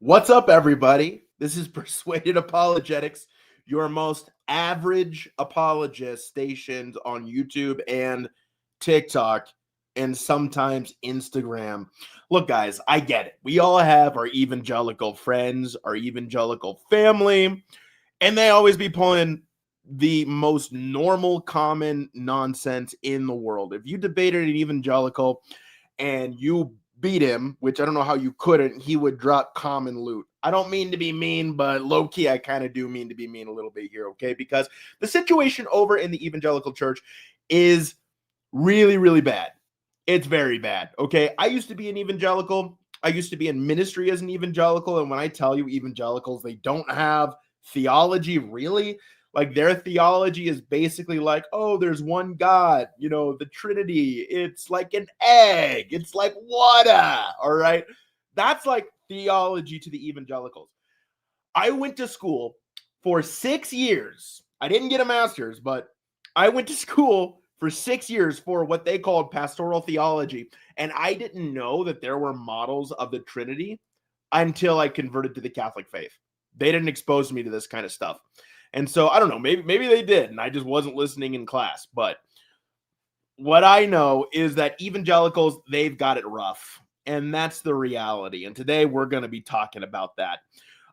What's up, everybody? This is Persuaded Apologetics, your most average apologist stationed on YouTube and TikTok and sometimes Instagram. Look, guys, I get it. We all have our evangelical friends, our evangelical family, and they always be pulling the most normal, common nonsense in the world. If you debated an evangelical and you beat him, which I don't know how you couldn't, he would drop common loot. I don't mean to be mean, but low key, I kind of do mean to be mean a little bit here, okay? Because the situation over in the evangelical church is really, really bad. It's very bad, okay? I used to be an evangelical. I used to be in ministry as an evangelical. And when I tell you evangelicals, they don't have theology really. Like their theology is basically like, oh, there's one God, the Trinity. It's like an egg. It's like water. All right. That's like theology to the evangelicals. I went to school for 6 years. I didn't get a master's, but I went to school for 6 years for what they called pastoral theology. And I didn't know that there were models of the Trinity until I converted to the Catholic faith. They didn't expose me to this kind of stuff. And so I don't know, maybe they did, and I just wasn't listening in class. But what I know is that evangelicals, they've got it rough, and that's the reality. And today we're going to be talking about that.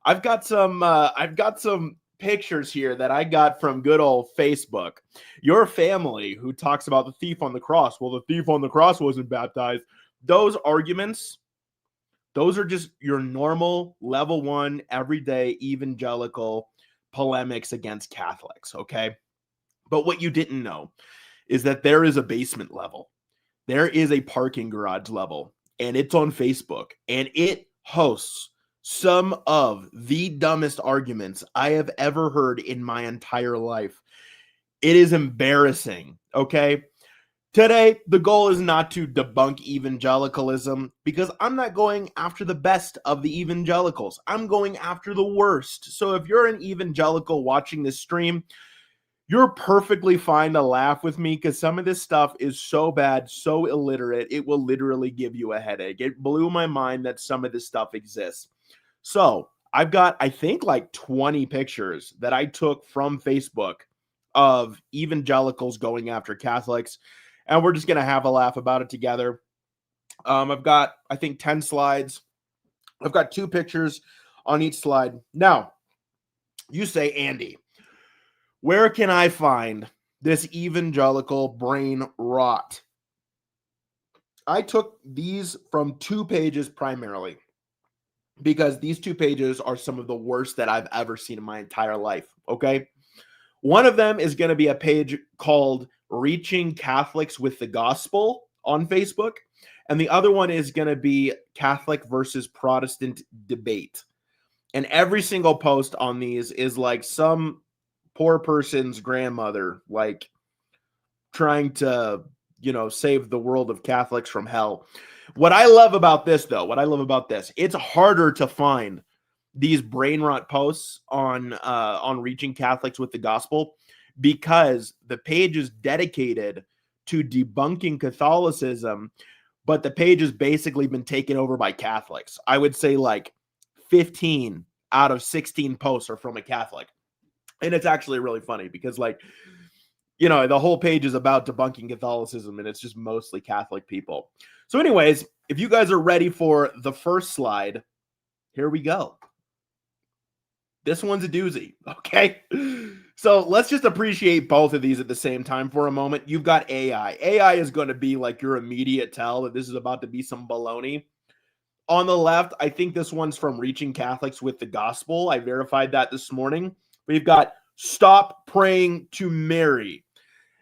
I've got some pictures here that I got from good old Facebook. Your family who talks about the thief on the cross. Well, the thief on the cross wasn't baptized. Those arguments, those are just your normal level one, everyday evangelical polemics against Catholics, okay? But what you didn't know is that there is a basement level. There is a parking garage level, and it's on Facebook, and it hosts some of the dumbest arguments I have ever heard in my entire life. It is embarrassing, okay? Today, the goal is not to debunk evangelicalism because I'm not going after the best of the evangelicals. I'm going after the worst. So if you're an evangelical watching this stream, you're perfectly fine to laugh with me because some of this stuff is so bad, so illiterate, it will literally give you a headache. It blew my mind that some of this stuff exists. So I've got, I think, like 20 pictures that I took from Facebook of evangelicals going after Catholics. And we're just going to have a laugh about it together. I've got, I think, 10 slides. I've got 2 pictures on each slide. Now, you say, Andy, where can I find this evangelical brain rot? I took these from 2 pages primarily because these 2 pages are some of the worst that I've ever seen in my entire life, okay? One of them is going to be a page called Reaching Catholics with the Gospel on Facebook. And the other one is going to be Catholic versus Protestant debate. And every single post on these is like some poor person's grandmother, like trying to, save the world of Catholics from hell. What I love about this, it's harder to find these brain rot posts on Reaching Catholics with the Gospel because the page is dedicated to debunking Catholicism, but the page has basically been taken over by Catholics. I would say like 15 out of 16 posts are from a Catholic. And it's actually really funny because the whole page is about debunking Catholicism and it's just mostly Catholic people. So anyways, if you guys are ready for the first slide, here we go. This one's a doozy, okay? So let's just appreciate both of these at the same time for a moment. You've got AI. AI is going to be like your immediate tell that this is about to be some baloney. On the left, I think this one's from Reaching Catholics with the Gospel. I verified that this morning. We've got Stop Praying to Mary.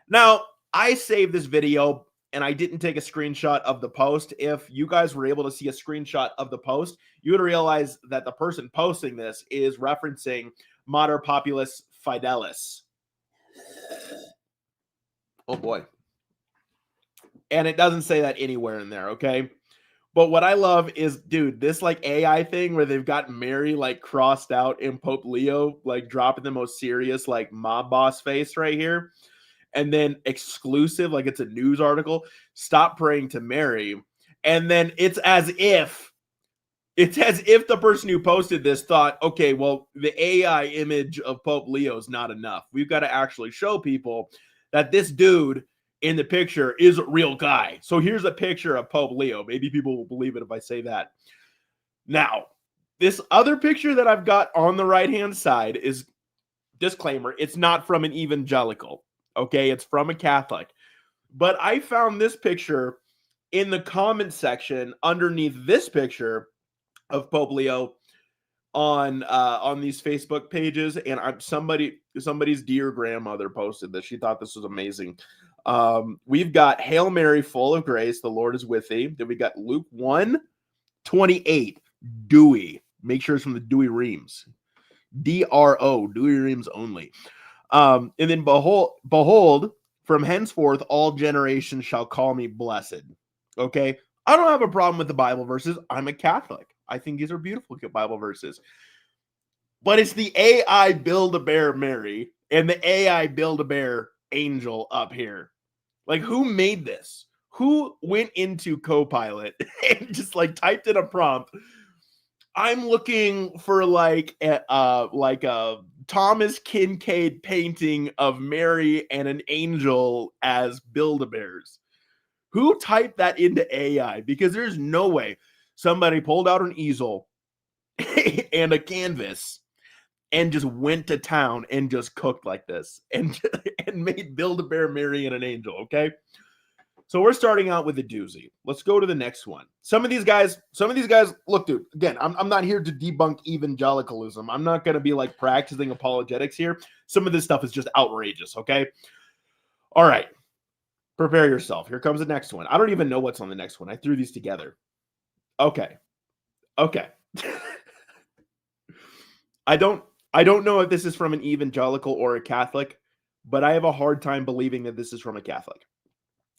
Now, I saved this video and I didn't take a screenshot of the post. If you guys were able to see a screenshot of the post, you would realize that the person posting this is referencing Mater Populis Fidelis. Oh boy. And it doesn't say that anywhere in there, okay? But what I love is, dude, this like AI thing where they've got Mary like crossed out and Pope Leo like dropping the most serious like mob boss face right here. And then exclusive, like it's a news article, Stop Praying to Mary. And then it's as if It's as if the person who posted this thought, okay, well, the AI image of Pope Leo is not enough. We've got to actually show people that this dude in the picture is a real guy. So here's a picture of Pope Leo. Maybe people will believe it if I say that. Now, this other picture that I've got on the right-hand side is, disclaimer, it's not from an evangelical. Okay, it's from a Catholic. But I found this picture in the comment section underneath this picture of Pope Leo on these Facebook pages, and somebody's dear grandmother posted this. She thought this was amazing. We've got Hail Mary, full of grace, the Lord is with thee. Then we got Luke 1:28, Dewey. Make sure it's from the Dewey Reams. DRO, Dewey Reams only. And then behold, from henceforth all generations shall call me blessed. Okay, I don't have a problem with the Bible verses. I'm a Catholic. I think these are beautiful Bible verses. But it's the AI Build-A-Bear Mary and the AI Build-A-Bear Angel up here. Like, who made this? Who went into Copilot and just like typed in a prompt? I'm looking for like a Thomas Kincaid painting of Mary and an angel as Build-A-Bears. Who typed that into AI? Because there's no way somebody pulled out an easel and a canvas and just went to town and just cooked like this and made Build-A-Bear Mary and an angel, okay? So we're starting out with a doozy. Let's go to the next one. Some of these guys, look, dude, again, I'm not here to debunk evangelicalism. I'm not going to be like practicing apologetics here. Some of this stuff is just outrageous, okay? All right. Prepare yourself. Here comes the next one. I don't even know what's on the next one. I threw these together. Okay. I don't know if this is from an evangelical or a Catholic, but I have a hard time believing that this is from a Catholic.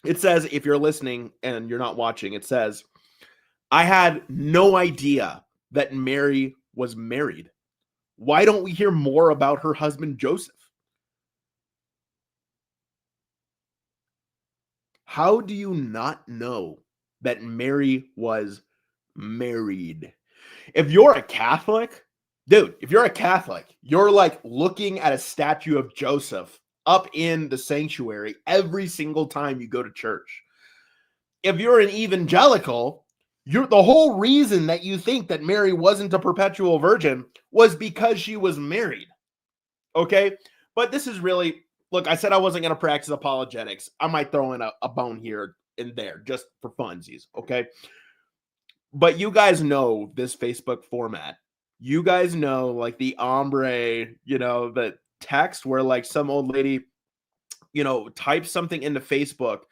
It says, if you're listening and you're not watching, it says, I had no idea that Mary was married. Why don't we hear more about her husband, Joseph? How do you not know that Mary was married? If you're a Catholic, dude, you're like looking at a statue of Joseph up in the sanctuary every single time you go to church. If you're an evangelical, the whole reason that you think that Mary wasn't a perpetual virgin was because she was married. Okay? But this is really, look, I said I wasn't going to practice apologetics. I might throw in a bone here and there just for funsies, okay? But you guys know this Facebook format. You guys know like the ombre, the text where like some old lady, types something into Facebook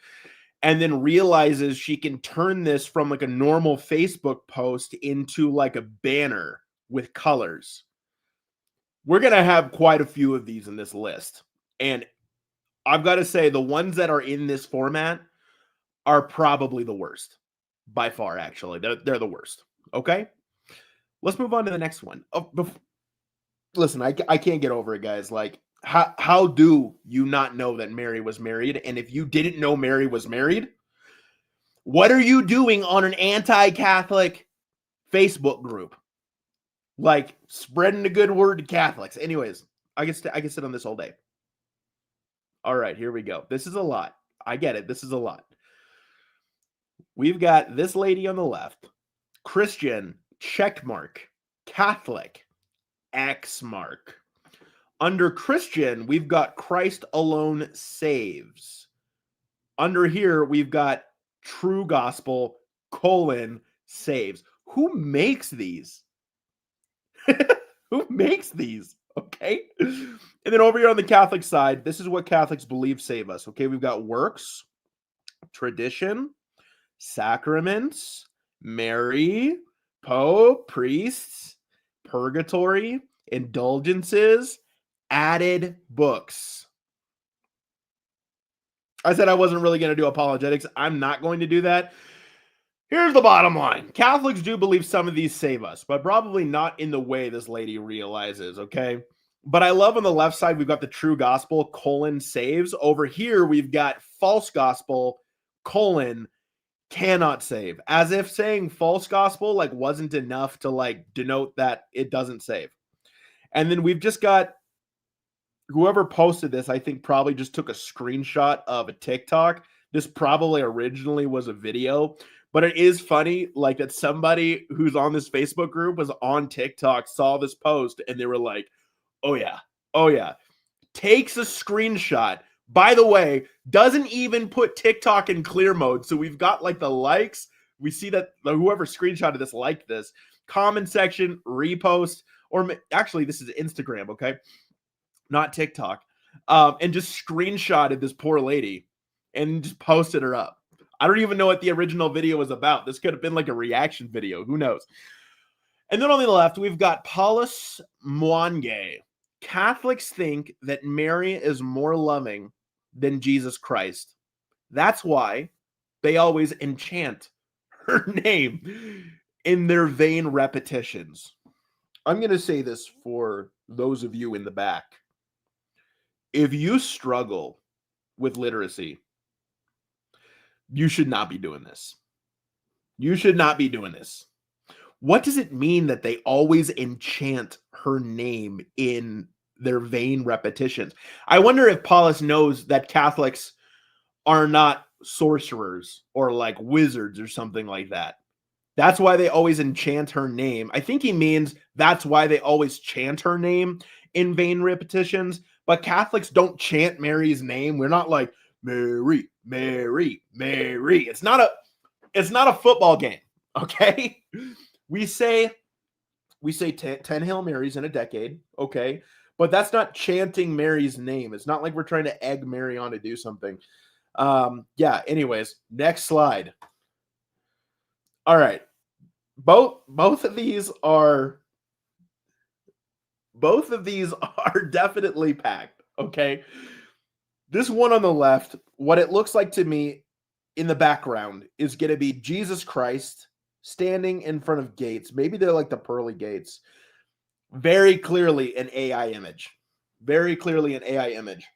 and then realizes she can turn this from like a normal Facebook post into like a banner with colors. We're going to have quite a few of these in this list. And I've got to say the ones that are in this format are probably the worst. By far, actually. They're the worst. Okay? Let's move on to the next one. Listen, I can't get over it, guys. Like, how do you not know that Mary was married? And if you didn't know Mary was married, what are you doing on an anti-Catholic Facebook group? Like, spreading the good word to Catholics. Anyways, I can sit on this all day. All right, here we go. This is a lot. I get it. This is a lot. We've got this lady on the left, Christian, check mark, Catholic, X mark. Under Christian, we've got Christ alone saves. Under here, we've got true gospel, saves. Who makes these? Who makes these? Okay. And then over here on the Catholic side, this is what Catholics believe save us. Okay. We've got works, tradition, sacraments, Mary, Pope, priests, purgatory, indulgences, added books. I said I wasn't really going to do apologetics. I'm not going to do that. Here's the bottom line. Catholics do believe some of these save us, but probably not in the way this lady realizes, okay? But I love on the left side, we've got the true gospel, saves. Over here, we've got false gospel, cannot save. As if saying false gospel like wasn't enough to like denote that it doesn't save. And then we've just got whoever posted this, I think probably just took a screenshot of a TikTok. This probably originally was a video, but it is funny like that somebody who's on this Facebook group was on TikTok, saw this post, and they were like, oh yeah, takes a screenshot. By the way, doesn't even put TikTok in clear mode. So we've got like the likes. We see that whoever screenshotted this liked this. Comment section, repost, or actually this is Instagram, okay? Not TikTok. And just screenshotted this poor lady and just posted her up. I don't even know what the original video was about. This could have been like a reaction video. Who knows? And then on the left, we've got Paulus Mwange. Catholics think that Mary is more loving than Jesus Christ. That's why they always enchant her name in their vain repetitions. I'm going to say this for those of you in the back. If you struggle with literacy, you should not be doing this. You should not be doing this. What does it mean that they always enchant her name in their vain repetitions? I wonder if Paulus knows that Catholics are not sorcerers or like wizards or something like that. That's why they always enchant her name. I think he means that's why they always chant her name in vain repetitions. But Catholics don't chant Mary's name. We're not like Mary, Mary, Mary. It's not a football game, okay? We say 10 Hail Marys in a decade, okay? But that's not chanting Mary's name. It's not like we're trying to egg Mary on to do something. Yeah, anyways, next slide. All right. Both of these are definitely packed, okay? This one on the left, what it looks like to me in the background is going to be Jesus Christ standing in front of gates. Maybe they're like the pearly gates. Very clearly an AI image. Very clearly an AI image.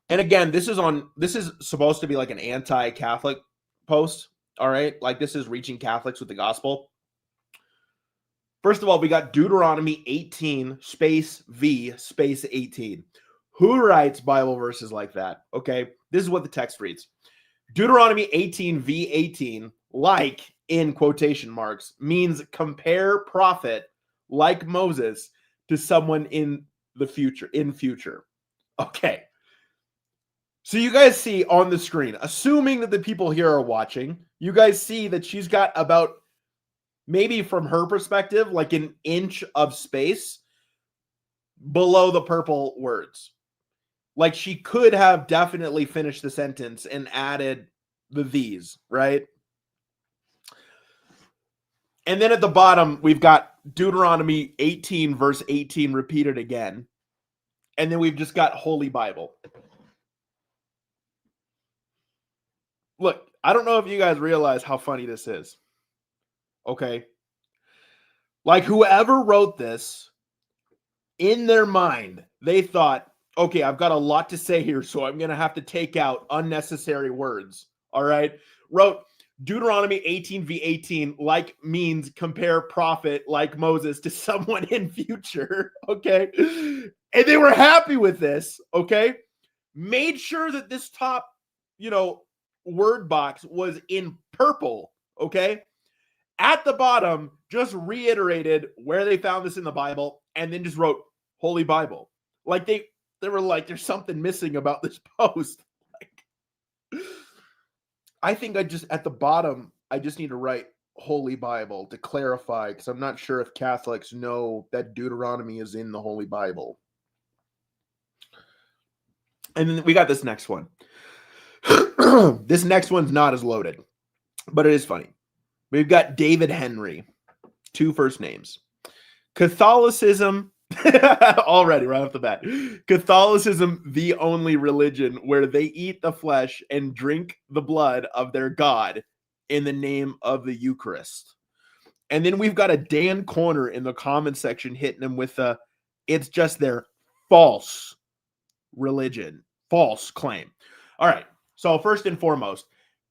And again, this is supposed to be like an anti-Catholic post, all right? Like this is reaching Catholics with the gospel. First of all, we got Deuteronomy 18 space V space 18. Who writes Bible verses like that? Okay, this is what the text reads. Deuteronomy 18 V 18, like in quotation marks, means compare prophet like Moses to someone in the future, Okay. So you guys see on the screen, assuming that the people here are watching, you guys see that she's got about, maybe from her perspective, like an inch of space below the purple words. Like she could have definitely finished the sentence and added the these, right? And then at the bottom, we've got Deuteronomy 18 verse 18 repeated again. And then we've just got Holy Bible. Look, I don't know if you guys realize how funny this is. Okay? Like whoever wrote this, in their mind, they thought, okay, I've got a lot to say here, so I'm going to have to take out unnecessary words. All right? Wrote Deuteronomy 18 v 18 like means compare prophet like Moses to someone in future. Okay? And they were happy with this. Okay? Made sure that this top, word box was in purple. Okay? At the bottom, just reiterated where they found this in the Bible and then just wrote Holy Bible. Like they were like, there's something missing about this post. Like, I think at the bottom, I just need to write Holy Bible to clarify, because I'm not sure if Catholics know that Deuteronomy is in the Holy Bible. And then we got this next one. This next one's not as loaded, but it is funny. We've got David Henry, 2 first names. Catholicism, already right off the bat. Catholicism, the only religion where they eat the flesh and drink the blood of their God in the name of the Eucharist. And then we've got a Dan Corner in the comment section hitting him with it's just their false religion, false claim. All right. So first and foremost,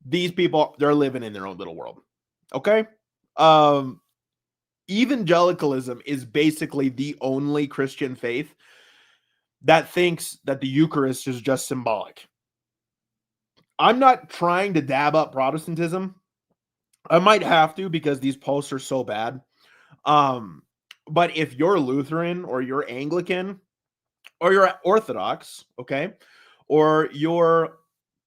these people, they're living in their own little world. Okay? Evangelicalism is basically the only Christian faith that thinks that the Eucharist is just symbolic. I'm not trying to dab up Protestantism. I might have to because these posts are so bad. But if you're Lutheran or you're Anglican or you're Orthodox, okay, or you're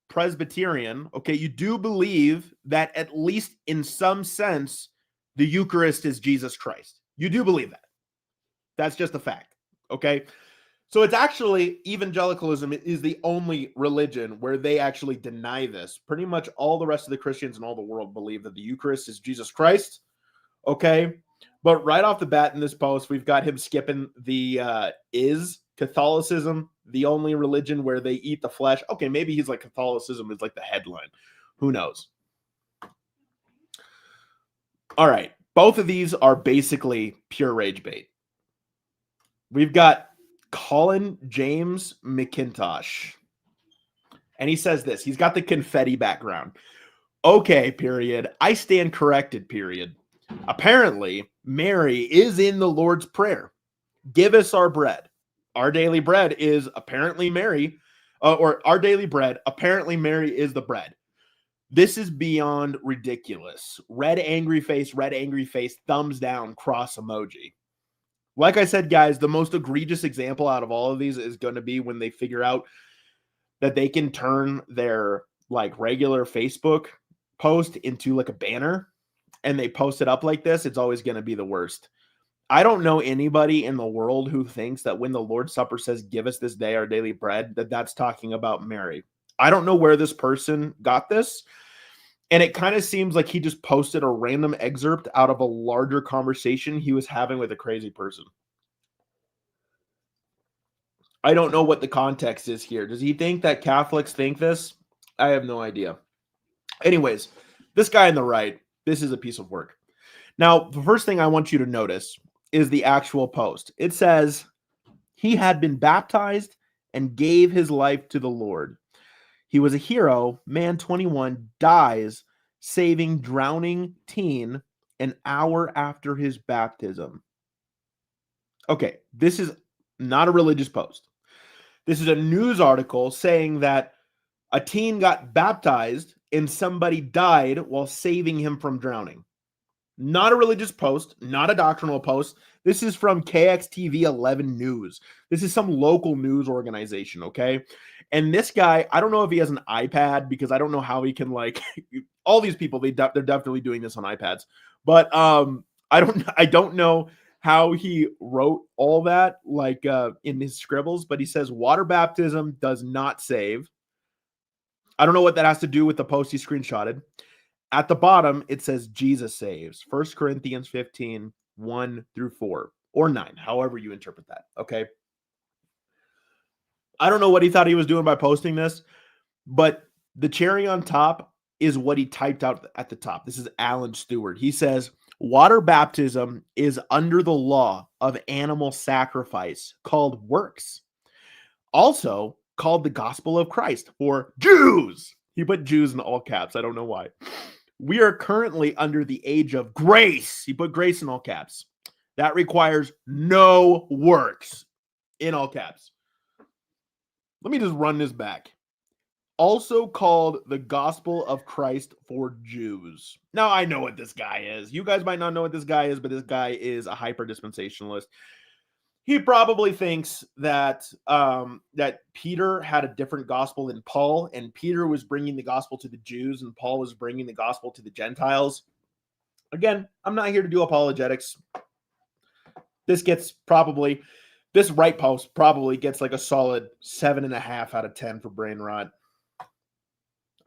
Presbyterian, okay, you do believe that at least in some sense, the Eucharist is Jesus Christ. You do believe that. That's just a fact, okay? So it's actually, evangelicalism is the only religion where they actually deny this. Pretty much all the rest of the Christians in all the world believe that the Eucharist is Jesus Christ, okay? But right off the bat in this post, we've got him skipping the is Catholicism the only religion where they eat the flesh? Okay, maybe he's like Catholicism is like the headline. Who knows? All right. Both of these are basically pure rage bait. We've got Colin James McIntosh. And he says this. He's got the confetti background. Okay, period. I stand corrected, period. Apparently, Mary is in the Lord's Prayer. Give us our bread. Our daily bread is apparently Mary, or our daily bread. Apparently, Mary is the bread. This is beyond ridiculous. Red angry face, thumbs down, cross emoji. Like I said, guys, the most egregious example out of all of these is going to be when they figure out that they can turn their like regular Facebook post into like a banner and they post it up like this. It's always going to be the worst. I don't know anybody in the world who thinks that when the Lord's Supper says, give us this day our daily bread, that that's talking about Mary. I don't know where this person got this. And it kind of seems like he just posted a random excerpt out of a larger conversation he was having with a crazy person. I don't know what the context is here. Does he think that Catholics think this? I have no idea. Anyways, this guy on the right, this is a piece of work. Now, the first thing I want you to notice is the actual post. It says, he had been baptized and gave his life to the Lord. He was a hero. Man 21 dies saving drowning teen an hour after his baptism. Okay, this is not a religious post. This is a news article saying that a teen got baptized and somebody died while saving him from drowning. Not a religious post, not a doctrinal post. This is from KXTV 11 News. This is some local news organization, okay? And this guy, I don't know if he has an iPad because I don't know how he can like all these people. They're definitely doing this on iPads, but I don't know how he wrote all that like in his scribbles. But he says water baptism does not save. I don't know what that has to do with the post he screenshotted. At the bottom, it says Jesus saves. 1 Corinthians 15, 1 through 4, or 9, however you interpret that, okay? I don't know what he thought he was doing by posting this, but the cherry on top is what he typed out at the top. This is Alan Stewart. He says, water baptism is under the law of animal sacrifice called works, also called the gospel of Christ for Jews. He put Jews in all caps. I don't know why. We are currently under the age of grace. He put grace in all caps. That requires no works in all caps. Let me just run this back. Also called the gospel of Christ for Jews. Now, I know what this guy is. You guys might not know what this guy is, but this guy is a hyper dispensationalist. He probably thinks that that Peter had a different gospel than Paul, and Peter was bringing the gospel to the Jews, and Paul was bringing the gospel to the Gentiles. Again, I'm not here to do apologetics. This right post probably gets like a solid 7.5 out of 10 for brain rot.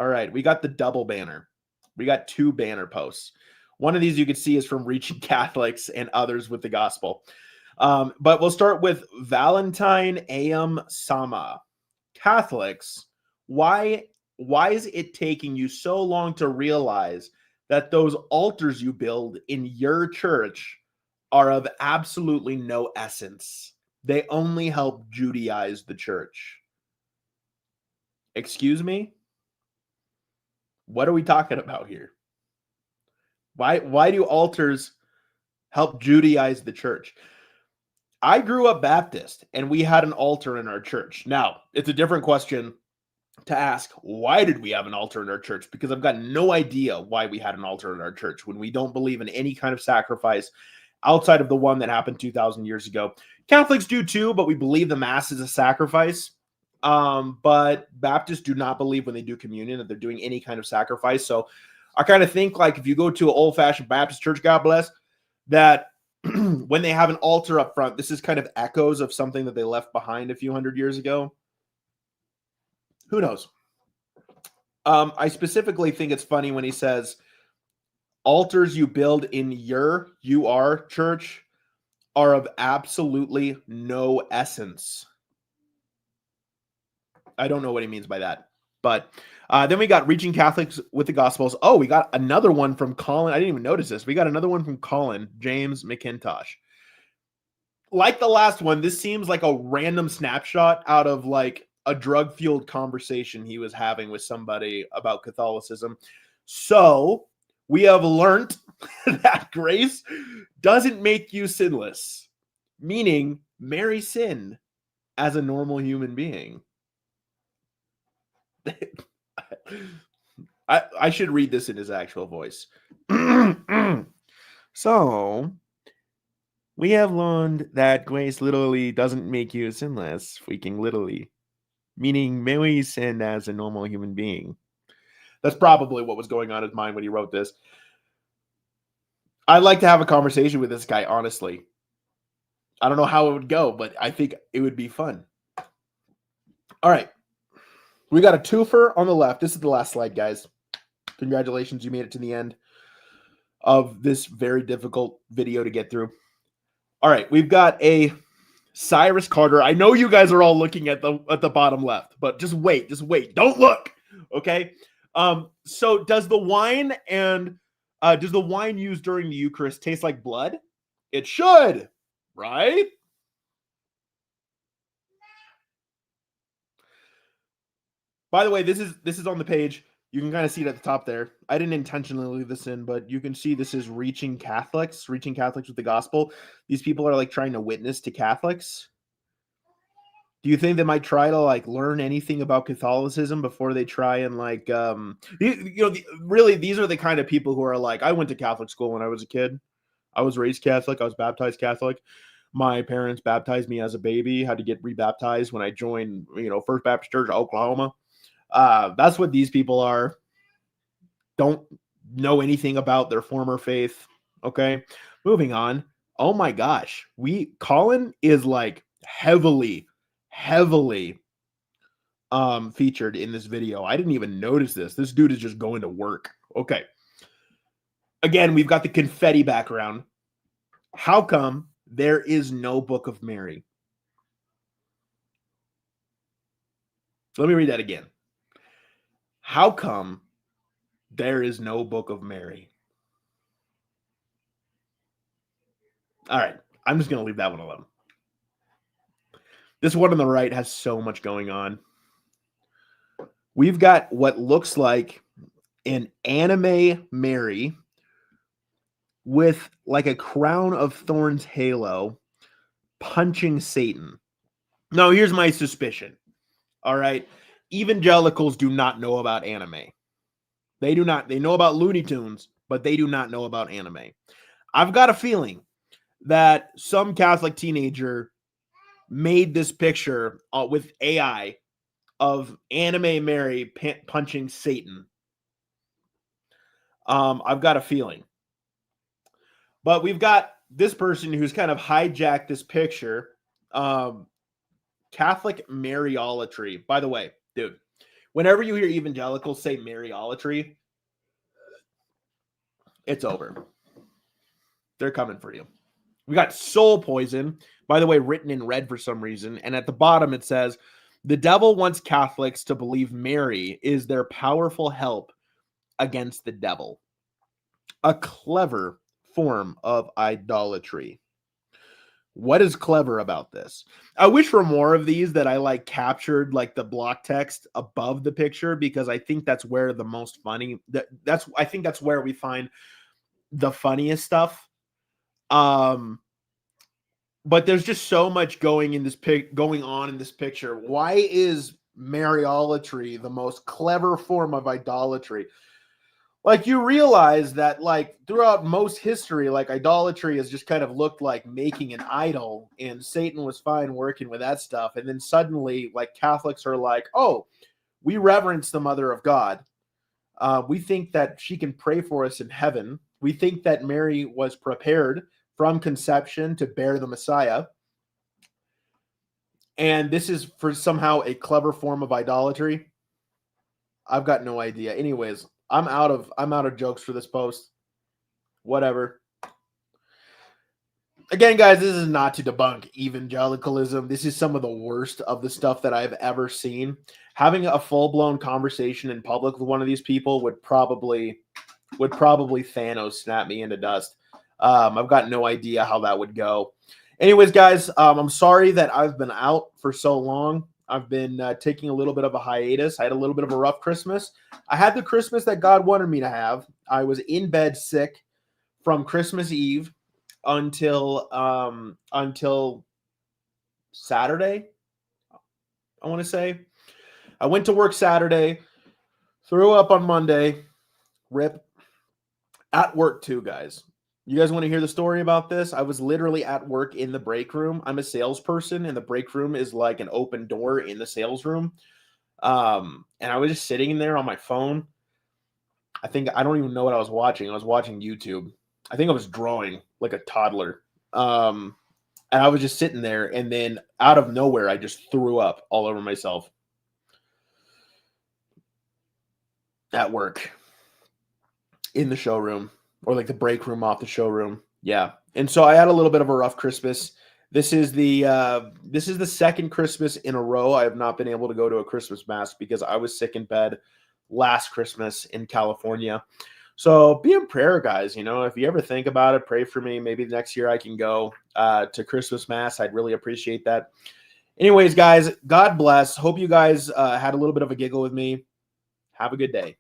All right, we got the double banner. We got 2 banner posts. One of these you can see is from Reaching Catholics and others with the gospel. But we'll start with Valentine A.M. Sama. Catholics, why is it taking you so long to realize that those altars you build in your church are of absolutely no essence? They only help Judaize the church. Excuse me? What are we talking about here? Why do altars help Judaize the church? I grew up Baptist, and we had an altar in our church. Now, it's a different question to ask, why did we have an altar in our church? Because I've got no idea why we had an altar in our church when we don't believe in any kind of sacrifice outside of the one that happened 2,000 years ago. Catholics do too, but we believe the Mass is a sacrifice. But Baptists do not believe when they do communion that they're doing any kind of sacrifice. So I kind of think like if you go to an old-fashioned Baptist church, God bless, that when they have an altar up front, this is kind of echoes of something that they left behind a few hundred years ago. Who knows? I specifically think it's funny when he says, altars you build in your church are of absolutely no essence. I don't know what he means by that. But then we got Reaching Catholics with the Gospels. Oh, we got another one from Colin. I didn't even notice this. We got another one from Colin, James McIntosh. Like the last one, this seems like a random snapshot out of like a drug-fueled conversation he was having with somebody about Catholicism. So we have learned that grace doesn't make you sinless, meaning Mary sinned as a normal human being. I should read this in his actual voice. So we have learned that grace literally doesn't make you sinless, freaking literally, meaning Mary sinned as a normal human being. That's probably what was going on in his mind when he wrote this. I'd like to have a conversation with this guy, honestly. I don't know how it would go, but I think it would be fun. All right. We got a twofer on the left. This is the last slide, guys. Congratulations, you made it to the end of this very difficult video to get through. All right, we've got a Cyrus Carter. I know you guys are all looking at the bottom left, but just wait. Don't look. Okay. So does the wine used during the Eucharist taste like blood? It should, right? By the way, this is on the page. You can kind of see it at the top there. I didn't intentionally leave this in, but you can see this is Reaching Catholics with the Gospel. These people are like trying to witness to Catholics. Do you think they might try to like learn anything about Catholicism before they try and like, really, these are the kind of people who are like, I went to Catholic school when I was a kid. I was raised Catholic. I was baptized Catholic. My parents baptized me as a baby. Had to get rebaptized when I joined, First Baptist Church, Oklahoma. That's what these people are. Don't know anything about their former faith. Okay, moving on. Oh my gosh, Colin is like heavily featured in this video. I didn't even notice this. This dude is just going to work. Okay. Again, we've got the confetti background. How come there is no Book of Mary? Let me read that again. How come there is no Book of Mary? All right, I'm just going to leave that one alone. This one on the right has so much going on. We've got what looks like an anime Mary with like a crown of thorns halo punching Satan. Now, here's my suspicion. All right. Evangelicals do not know about anime. They do not. They know about Looney Tunes, but they do not know about anime. I've got a feeling that some Catholic teenager made this picture with AI of anime Mary punching Satan. I've got a feeling. But we've got this person who's kind of hijacked this picture. Catholic Mariolatry. By the way, dude, whenever you hear evangelicals say Mariolatry, it's over. They're coming for you. We got soul poison, by the way, written in red for some reason. And at the bottom it says, the devil wants Catholics to believe Mary is their powerful help against the devil. A clever form of idolatry. What is clever about this? I wish for more of these that I like captured like the block text above the picture, because I think that's where the most funny I think that's where we find the funniest stuff. But there's just so much going on in this picture. Why is Mariolatry the most clever form of idolatry? Like, you realize that like throughout most history, like idolatry has just kind of looked like making an idol, and Satan was fine working with that stuff. And then suddenly like Catholics are like, oh, we reverence the Mother of God. We think that she can pray for us in heaven. We think that Mary was prepared from conception to bear the Messiah. And this is for somehow a clever form of idolatry. I've got no idea. Anyways, I'm out of jokes for this post. Whatever. Again, guys, this is not to debunk evangelicalism. This is some of the worst of the stuff that I've ever seen. Having a full-blown conversation in public with one of these people would probably Thanos snap me into dust. I've got no idea how that would go. Anyways, guys, I'm sorry that I've been out for so long. I've been taking a little bit of a hiatus. I had a little bit of a rough Christmas. I had the Christmas that God wanted me to have. I was in bed sick from Christmas Eve until Saturday, I want to say. I went to work Saturday, threw up on Monday, rip. At work too, guys. You guys want to hear the story about this? I was literally at work in the break room. I'm a salesperson, and the break room is like an open door in the sales room. And I was just sitting in there on my phone. I don't even know what I was watching. I was watching YouTube. I think I was drawing like a toddler. And I was just sitting there, and then out of nowhere, I just threw up all over myself at work in the showroom, or like the break room off the showroom. Yeah. And so I had a little bit of a rough Christmas. This is the second Christmas in a row I have not been able to go to a Christmas mass because I was sick in bed last Christmas in California. So be in prayer, guys. You know, if you ever think about it, pray for me. Maybe next year I can go to Christmas mass. I'd really appreciate that. Anyways, guys, God bless. Hope you guys had a little bit of a giggle with me. Have a good day.